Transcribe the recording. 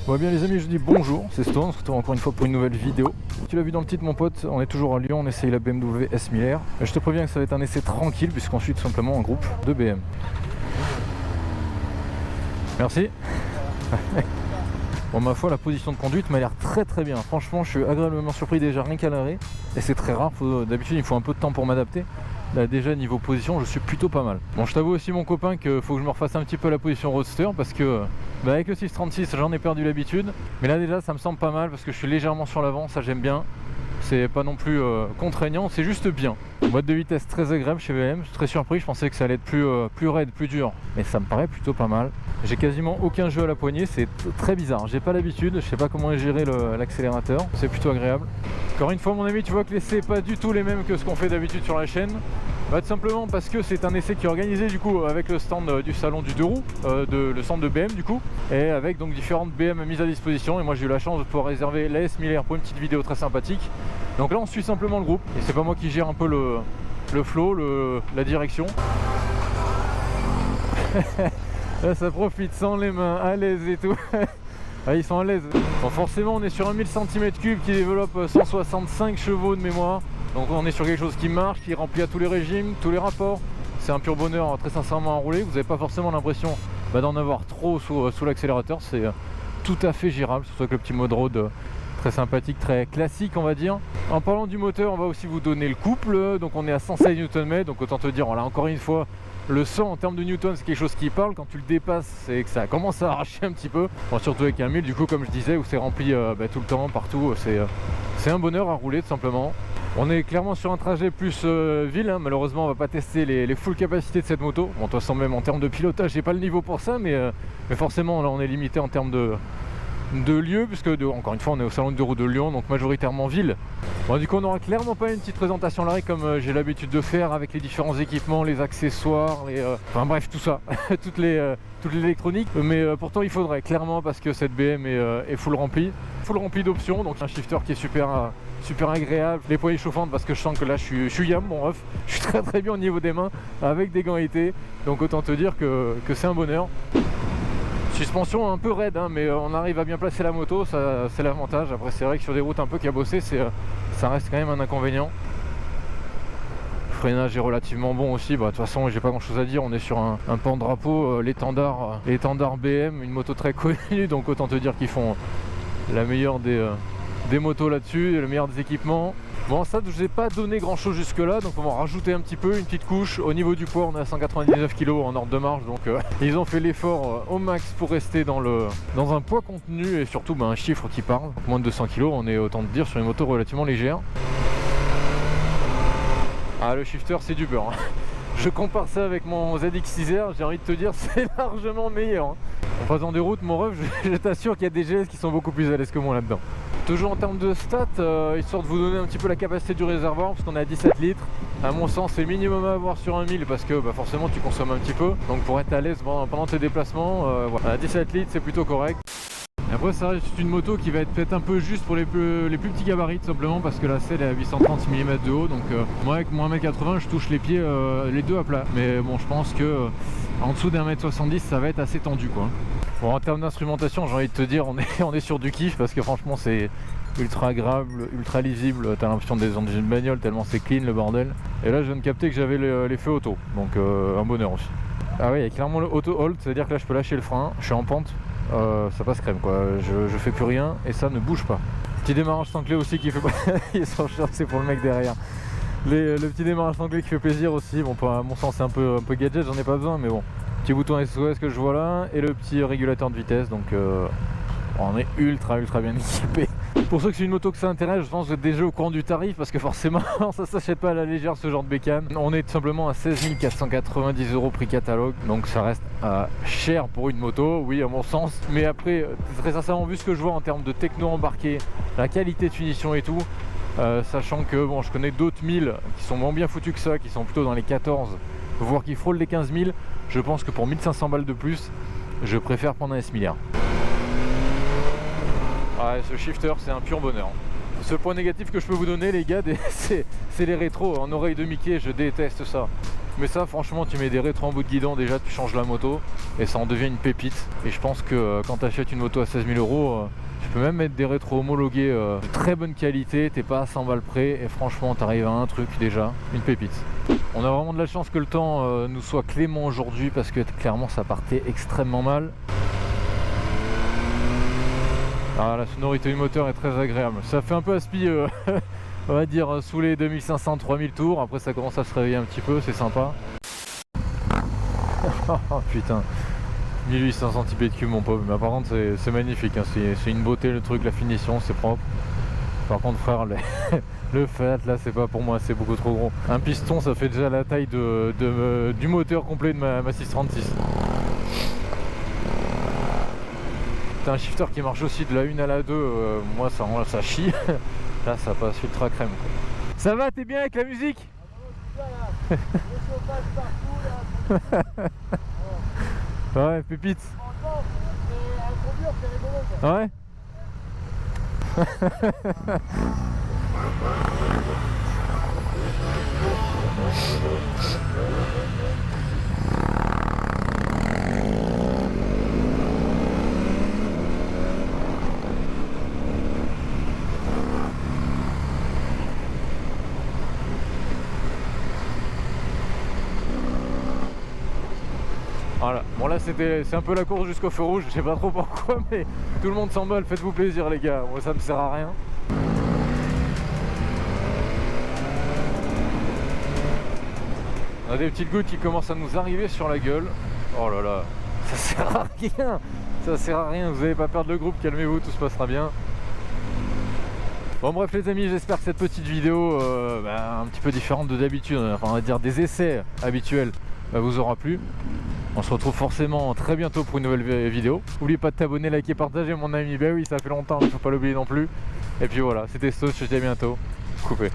Bon bien les amis, je dis bonjour, c'est Stone, on se retrouve encore une fois pour une nouvelle vidéo. Tu l'as vu dans le titre mon pote, on est toujours à Lyon, on essaye la BMW S1000R. Je te préviens que ça va être un essai tranquille puisqu'on suit tout simplement un groupe de BM. Merci. Bon ma foi la position de conduite m'a l'air très bien, franchement je suis agréablement surpris déjà rien qu'à l'arrêt. Et c'est très rare, d'habitude il faut un peu de temps pour m'adapter. Là déjà niveau position je suis plutôt pas mal. Bon je t'avoue aussi mon copain qu'il faut que je me refasse un petit peu la position roadster parce que avec le 636 j'en ai perdu l'habitude. Mais là déjà ça me semble pas mal parce que je suis légèrement sur l'avant, ça j'aime bien. C'est pas non plus contraignant, c'est juste bien. Boîte de vitesse très agréable chez BM, je suis très surpris, je pensais que ça allait être plus raide, plus dur. Mais ça me paraît plutôt pas mal. J'ai quasiment aucun jeu à la poignée, c'est très bizarre. J'ai pas l'habitude, je sais pas comment gérer l'accélérateur, c'est plutôt agréable. Encore une fois mon ami, tu vois que l'essai n'est pas du tout les mêmes que ce qu'on fait d'habitude sur la chaîne. Bah, tout simplement parce que c'est un essai qui est organisé du coup avec le stand du salon du 2 roues, le stand de BM du coup, et avec donc différentes BM mises à disposition. Et moi j'ai eu la chance de pouvoir réserver la S1000R pour une petite vidéo très sympathique. Donc là on suit simplement le groupe et c'est pas moi qui gère un peu le flow, la direction. Là ça profite sans les mains, à l'aise et tout. Ah, ils sont à l'aise. Bon, forcément on est sur un 1000 cm3 qui développe 165 chevaux de mémoire. Donc on est sur quelque chose qui marche, qui remplit à tous les régimes, tous les rapports. C'est un pur bonheur très sincèrement à rouler. Vous n'avez pas forcément l'impression d'en avoir trop sous l'accélérateur. C'est tout à fait gérable, surtout avec le petit mode road très sympathique, très classique on va dire. En parlant du moteur, on va aussi vous donner le couple. Donc on est à 116 Nm, donc autant te dire, voilà, encore une fois, le 100 en termes de Newton c'est quelque chose qui parle. Quand tu le dépasses c'est que ça commence à arracher un petit peu, bon, surtout avec un 1000 du coup comme je disais où c'est rempli tout le temps, partout. C'est un bonheur à rouler tout simplement. On est clairement sur un trajet plus ville, hein. Malheureusement on va pas tester les full capacités de cette moto. Bon de toute façon même en termes de pilotage j'ai pas le niveau pour ça, mais forcément là on est limité en termes de lieu, puisque encore une fois on est au salon de 2 roues de Lyon, donc majoritairement ville. Bon du coup on n'aura clairement pas une petite présentation à l'arrêt comme j'ai l'habitude de faire avec les différents équipements, les accessoires, enfin bref tout ça, toute l'électronique. Mais pourtant il faudrait clairement parce que cette BM est full remplie d'options, donc un shifter qui est super agréable, les poignées chauffantes parce que je sens que là je suis yam mon ref, je suis très bien au niveau des mains avec des gants été, donc autant te dire que c'est un bonheur. Suspension un peu raide hein, mais on arrive à bien placer la moto, ça c'est l'avantage. Après c'est vrai que sur des routes un peu cabossées ça reste quand même un inconvénient. Le freinage est relativement bon aussi, bah, de toute façon j'ai pas grand chose à dire, on est sur un pan-drapeau, l'étendard BM, une moto très connue, donc autant te dire qu'ils font la meilleure des motos là-dessus, le meilleur des équipements. Bon ça je vous ai pas donné grand chose jusque là, donc on va en rajouter un petit peu, une petite couche. Au niveau du poids on est à 199 kg en ordre de marche, donc ils ont fait l'effort au max pour rester dans un poids contenu et surtout un chiffre qui parle. Donc, moins de 200 kg, on est autant de dire sur une moto relativement légère. Ah le shifter c'est du beurre hein. Je compare ça avec mon ZX6R, j'ai envie de te dire c'est largement meilleur hein. En passant des routes mon ref, je t'assure qu'il y a des GS qui sont beaucoup plus à l'aise que moi là-dedans. Toujours en termes de stats, histoire de vous donner un petit peu la capacité du réservoir, parce qu'on est à 17 litres. À mon sens c'est le minimum à avoir sur un 1000 parce que forcément tu consommes un petit peu. Donc pour être à l'aise pendant tes déplacements, voilà. 17 litres c'est plutôt correct. Après ça reste une moto qui va être peut-être un peu juste pour les plus petits gabarits tout simplement parce que la selle est à 830 mm de haut, donc moi avec mon 1m80 je touche les pieds les deux à plat. Mais bon je pense que en dessous d'1m70 ça va être assez tendu quoi. Bon en termes d'instrumentation j'ai envie de te dire on est sur du kiff parce que franchement c'est ultra agréable, ultra lisible, t'as l'impression d'être dans une bagnole tellement c'est clean le bordel. Et là je viens de capter que j'avais les feux auto, donc un bonheur aussi. Ah oui il y a clairement le auto hold, c'est à dire que là je peux lâcher le frein, je suis en pente. Ça passe crème quoi, je fais plus rien et ça ne bouge pas. Petit démarrage sans clé aussi qui fait ils sont chiants, c'est pour le mec derrière. Le petit démarrage sans clé qui fait plaisir aussi, bon à mon sens c'est un peu gadget, j'en ai pas besoin mais bon. Petit bouton SOS que je vois là et le petit régulateur de vitesse, donc on est ultra bien équipé. Pour ceux que c'est une moto que ça intéresse, je pense que vous êtes déjà au courant du tarif parce que forcément ça s'achète pas à la légère ce genre de bécane. On est tout simplement à 16 490 € prix catalogue, donc ça reste cher pour une moto, oui à mon sens. Mais après, très sincèrement vu ce que je vois en termes de techno embarqué, la qualité de finition et tout, sachant que bon je connais d'autres 1000 qui sont moins bien foutus que ça, qui sont plutôt dans les 14, voire qui frôlent les 15 000, je pense que pour 1500 balles de plus, je préfère prendre un S1000R. Ouais, ce shifter c'est un pur bonheur. Le seul point négatif que je peux vous donner les gars, c'est les rétros en oreille de Mickey, je déteste ça. Mais ça franchement tu mets des rétros en bout de guidon, déjà tu changes la moto et ça en devient une pépite. Et je pense que quand tu achètes une moto à 16 000 €, tu peux même mettre des rétros homologués de très bonne qualité, t'es pas à 100 balles près et franchement t'arrives à un truc déjà, une pépite. On a vraiment de la chance que le temps nous soit clément aujourd'hui parce que clairement ça partait extrêmement mal. Ah, la sonorité du moteur est très agréable, ça fait un peu aspi on va dire sous les 2500-3000 tours, après ça commence à se réveiller un petit peu, c'est sympa. Oh putain, 1800 cm3 mon pauvre, mais par contre c'est magnifique, hein. C'est une beauté le truc, la finition c'est propre. Par contre frère, le Fiat là c'est pas pour moi, c'est beaucoup trop gros. Un piston ça fait déjà la taille du moteur complet de ma 636. T'as un shifter qui marche aussi de la 1 à la 2, moi ça chie. Là ça passe ultra crème quoi. Ça va, t'es bien avec la musique? Ouais, pépite. Ouais. Voilà, bon là c'est un peu la course jusqu'au feu rouge, je sais pas trop pourquoi, mais tout le monde s'emballe, faites-vous plaisir les gars, moi ça me sert à rien. On a des petites gouttes qui commencent à nous arriver sur la gueule. Oh là là, ça sert à rien, ça sert à rien, vous n'allez pas perdre le groupe, calmez-vous, tout se passera bien. Bon bref les amis, j'espère que cette petite vidéo un petit peu différente de d'habitude, enfin on va dire des essais habituels, vous aura plu. On se retrouve forcément très bientôt pour une nouvelle vidéo. N'oubliez pas de t'abonner, liker, partager mon ami. Ben oui, ça fait longtemps, il ne faut pas l'oublier non plus. Et puis voilà, c'était Stoch, je te dis à bientôt. Coupé.